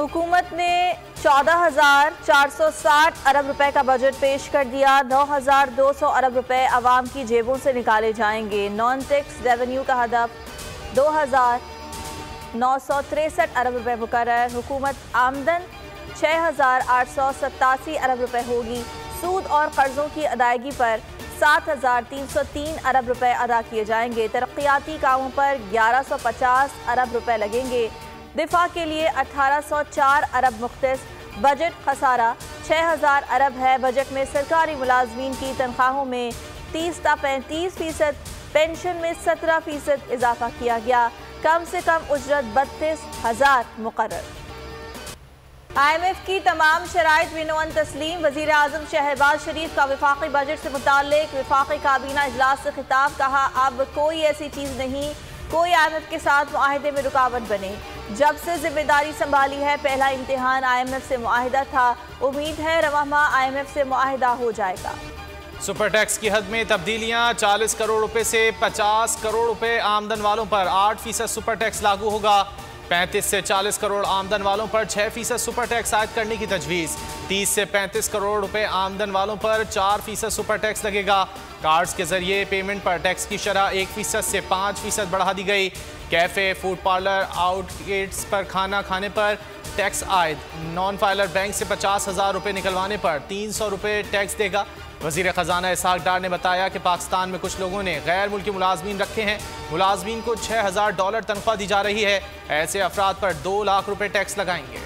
हुकूमत ने 14,460 अरब रुपए का बजट पेश कर दिया। 9,200 अरब रुपए आवाम की जेबों से निकाले जाएंगे। नॉन टैक्स रेवेन्यू का हदफ 2,963 अरब रुपए मुकर्रर। हुकूमत आमदन 6,887 अरब रुपए होगी। सूद और कर्जों की अदायगी पर 7,303 अरब रुपए अदा किए जाएंगे। तरक्याती कामों पर 1,150 अरब रुपए लगेंगे। दिफा के लिए 1,804 अरब मुख्तस। बजट खसारा 6,000 अरब है। बजट में सरकारी मुलाजमीन की तनख्वाहों में 30% पेंशन में 17% इजाफा किया गया। कम से कम उजरत 32,000 मुकर्रर। IMF की तमाम शराइत बिनोअन तस्लीम। वज़ीर आज़म शहबाज शरीफ का वफाकी बजट से मुताल्लिक वफाकी काबीना इजलास से खिताब। कहा, अब कोई ऐसी चीज़ नहीं कोई IMF के साथ मुआहदे में रुकावट बने। जब से जिम्मेदारी संभाली है पहला इम्तिहान IMF से मुआहिदा था। उम्मीद है रवां माह IMF से मुआहिदा हो जाएगा। सुपर टैक्स की हद में तब्दीलियां। 40 करोड़ रुपए से 50 करोड़ रुपए आमदन वालों पर 8% सुपर टैक्स लागू होगा। 35 से 40 करोड़ आमदन वालों पर 6% सुपर टैक्स आयद करने की तजवीज़। 30 से 35 करोड़ रुपए आमदन वालों पर 4% सुपर टैक्स लगेगा। कार्ड्स के जरिए पेमेंट पर टैक्स की शरह 1% से 5% बढ़ा दी गई। कैफ़े, फूड पार्लर, आउटलेट्स पर खाना खाने पर टैक्स आयद। नॉन फाइलर बैंक से 50,000 रुपये निकलवाने पर 300 रुपये टैक्स देगा। वज़ीर ख़जाना इसहाक डार ने बताया कि पाकिस्तान में कुछ लोगों ने गैर मुल्की मुलाजमीन रखे हैं। मुलाजमीन को $6,000 तनख्वाह दी जा रही है। ऐसे अफराद पर 2 लाख रुपये टैक्स लगाएंगे।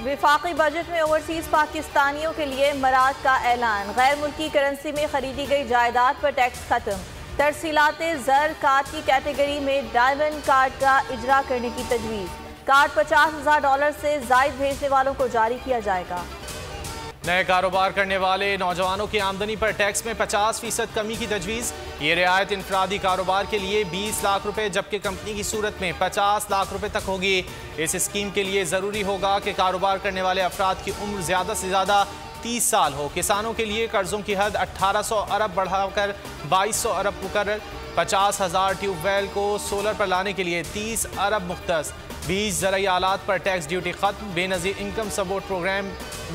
वफाकी बजट में ओवरसीज पाकिस्तानियों के लिए मराद का ऐलान। गैर मुल्की करेंसी में खरीदी गई जायदाद पर टैक्स खत्म। तरसीलात ज़र कार्ड की कैटेगरी में डायमंड कार्ड का इजरा करने की तजवीज़। कार्ड $50,000 से जायद भेजने वालों को जारी किया जाएगा। नए कारोबार करने वाले नौजवानों की आमदनी पर टैक्स में 50% कमी की तजवीज़। ये रियायत इंफरादी कारोबार के लिए 20 लाख रुपए जबकि कंपनी की सूरत में 50 लाख रुपए तक होगी। इस स्कीम के लिए ज़रूरी होगा कि कारोबार करने वाले अफराद की उम्र ज़्यादा से ज़्यादा 30 साल हो। किसानों के लिए कर्जों की हद 1,800 अरब बढ़ाकर 2,200 अरब मुकर्रर। 50,000 ट्यूबवेल को सोलर पर लाने के लिए 30 अरब मुख्तस। 20 ज़राई आलात पर टैक्स ड्यूटी खत्म। बेनज़ीर इनकम सपोर्ट प्रोग्राम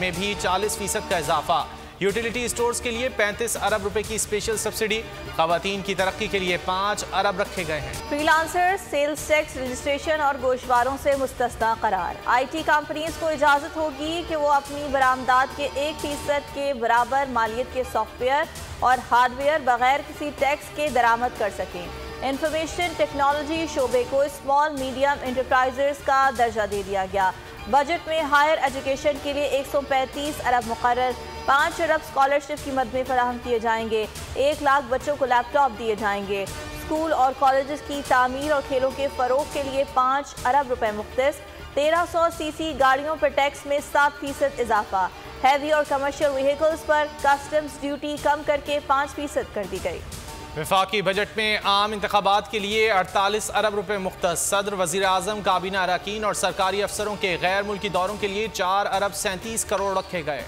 में भी 40% का इजाफा। यूटिलिटी स्टोर्स के लिए 35 अरब रुपए की स्पेशल सब्सिडी। खवातीन की तरक्की के लिए 5 अरब रखे गए हैं। फ्रीलांसर सेल्स टैक्स रजिस्ट्रेशन और गोशवारों से मुस्तस्ना करार। IT कंपनीज को इजाज़त होगी कि वो अपनी बरामदात के 1% के बराबर मालियत के सॉफ्टवेयर और हार्डवेयर बगैर किसी टैक्स के दरामद कर सकें। इंफॉर्मेशन टेक्नोलॉजी शोबे को स्मॉल मीडियम एंटरप्राइजेस का दर्जा दे दिया गया। बजट में हायर एजुकेशन के लिए 135 अरब मुकर्रर। 5 अरब स्कॉलरशिप की मद में फराहम किए जाएंगे। 1 लाख बच्चों को लैपटॉप दिए जाएंगे। स्कूल और कॉलेजेस की तामीर और खेलों के फ़रोग के लिए 5 अरब रुपए मुख्तस। 1300 सीसी गाड़ियों पर टैक्स में 7% इजाफा। हैवी और कमर्शियल व्हीकल्स पर कस्टम्स ड्यूटी कम करके 5% कर दी गई। वफाकी बजट में आम इंतखाबात के लिए 48 अरब रुपए मुख्तस। सदर, वज़ीर आज़म, काबीना अरकान और सरकारी अफसरों के गैर मुल्की दौरों के लिए 4 अरब 37 करोड़ रखे गए।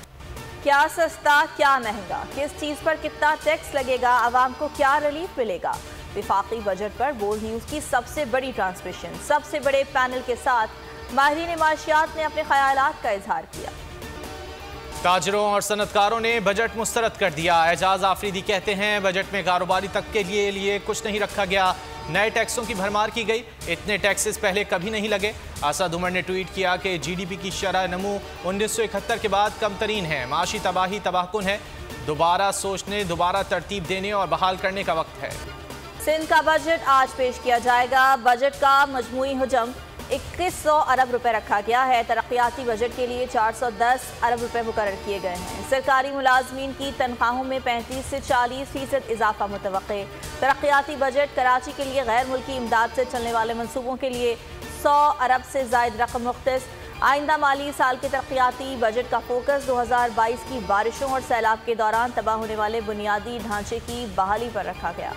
क्या सस्ता क्या महंगा, किस चीज़ पर कितना टैक्स लगेगा, आवाम को क्या रिलीफ मिलेगा। वफाकी बजट पर बोल्ड न्यूज़ की सबसे बड़ी ट्रांसमिशन सबसे बड़े पैनल के साथ माहिरीन माशियात ने अपने ख्यालात का इजहार किया। ताजरों और सनतकारों ने बजट मुस्तरद कर दिया। एजाज आफरीदी कहते हैं बजट में कारोबारी तबके के लिए कुछ नहीं रखा गया। नए टैक्सों की भरमार की गई। इतने टैक्सेस पहले कभी नहीं लगे। असद उमर ने ट्वीट किया कि GDP की शरह नमू 1971 के बाद कम तरीन है। माशी तबाही तबाहकुन है। दोबारा सोचने, दोबारा तरतीब देने और बहाल करने का वक्त है। सिंध का बजट आज पेश किया जाएगा। बजट का मजमूई हजम 2100 अरब रुपए रखा गया है। तरक्याती बजट के लिए 410 अरब रुपए मुकर्रर किए गए हैं। सरकारी मुलाजमीन की तनख्वाहों में 35 से 40% इजाफा मुतवक्के। तरक्याती बजट कराची के लिए गैर मुल्की इमदाद से चलने वाले मनसूबों के लिए 100 अरब से जायद रकम मुख्तस। आइंदा माली साल के तरक्याती बजट का फोकस 2022 की बारिशों और सैलाब के दौरान तबाह होने वाले बुनियादी ढांचे की बहाली पर रखा गया।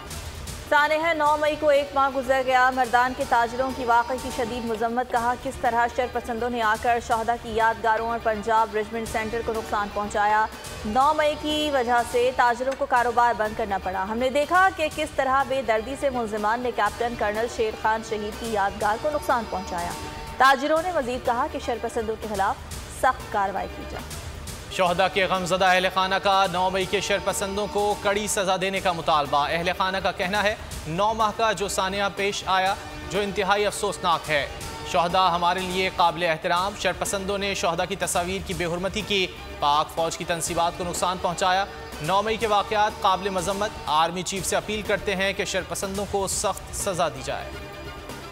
सानह 9 मई को 1 माह गुजर गया। मर्दान के ताजरों की वाक़ई की शदीद मजम्मत। कहा, किस तरह शरपसंदों ने आकर शहदा की यादगारों और पंजाब रेजिमेंट सेंटर को नुकसान पहुँचाया। 9 मई की वजह से ताजरों को कारोबार बंद करना पड़ा। हमने देखा कि किस तरह बेदर्दी से मुलजिमान ने कैप्टन कर्नल शेर खान शहीद की यादगार को नुकसान पहुँचाया। ताजिरों ने मजीद कहा कि शरपसंदों के खिलाफ सख्त कार्रवाई की जाए। शोहदा के गमज़दा अहल खाना का 9 मई के शरपसंदों को कड़ी सज़ा देने का मुतालबा। अहल खाना का कहना है 9 माह का जो सानिया पेश आया जो इंतहाई अफसोसनाक है। शोहदा हमारे लिए काबिल एहतराम। शरपसंदों ने शोहदा की तस्वीर की बेहुरमती की, पाक फौज की तनसीबात को नुकसान पहुँचाया। 9 मई के वाक़यात काबिल मजम्मत। आर्मी चीफ से अपील करते हैं कि शरपसंदों को सख्त सज़ा दी जाए।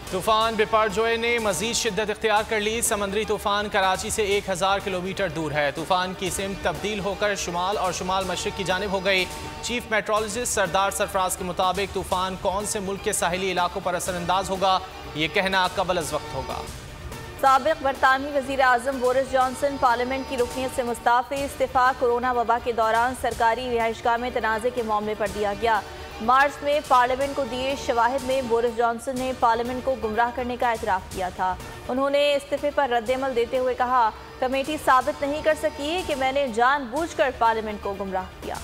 तूफ़ान बिपरजॉय ने मज़ीद शिद्दत इख्तियार कर ली। समंदरी तूफ़ान कराची से 1000 किलोमीटर दूर है। तूफ़ान की सिमत तब्दील होकर शुमाल और शुमाल मशरिक़ की जानिब हो गई। चीफ मेट्रोलॉजिस्ट सरदार सरफराज के मुताबिक तूफ़ान कौन से मुल्क के साहिली इलाकों पर असरअंदाज होगा, ये कहना कबल अज़ वक्त होगा। साबिक़ बरतानवी वज़ीर आज़म बोरिस जॉनसन पार्लियामेंट की रुकनियत से मुस्ताफ़ी। इस्तीफ़ा कोरोना वबा के दौरान सरकारी रिहाइशगाह में तनाज़े के मामले पर दिया गया। मार्च में पार्लियामेंट को दिए शवाहिद में बोरिस जॉनसन ने पार्लियामेंट को गुमराह करने का एतराफ़ किया था। उन्होंने इस्तीफ़े पर रद्दअमल देते हुए कहा, कमेटी साबित नहीं कर सकी कि मैंने जानबूझकर पार्लियामेंट को गुमराह किया।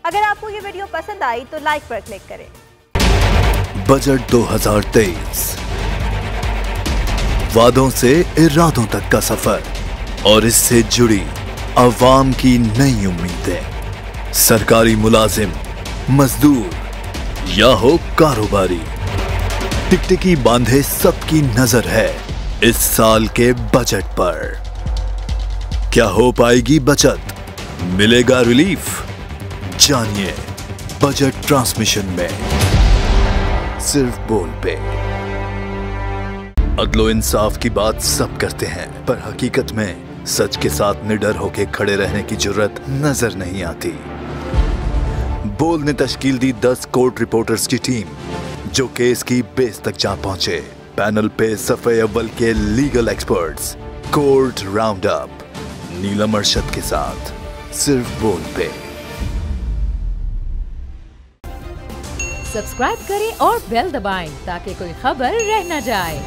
अगर आपको ये वीडियो पसंद आई तो लाइक पर क्लिक करें। बजट 2023 वादों से इरादों तक का सफर और इससे जुड़ी अवाम की नई उम्मीदें। सरकारी मुलाजिम, मजदूर या हो कारोबारी, टिकटिकी बांधे सबकी नजर है इस साल के बजट पर। क्या हो पाएगी बचत, मिलेगा रिलीफ? जानिए बजट ट्रांसमिशन में, सिर्फ बोल पे। अदलो इंसाफ की बात सब करते हैं, पर हकीकत में सच के साथ निडर होके खड़े रहने की जुर्रत नजर नहीं आती। बोल ने तश्कील दी 10 कोर्ट रिपोर्टर्स की टीम, जो केस की बेस तक जा पहुंचे। पैनल पे सफे अव्वल के legal experts, court round up, Neelam Arshad के साथ, सिर्फ बोल पे। सब्सक्राइब करें और बेल दबाएं ताकि कोई खबर रह न जाए।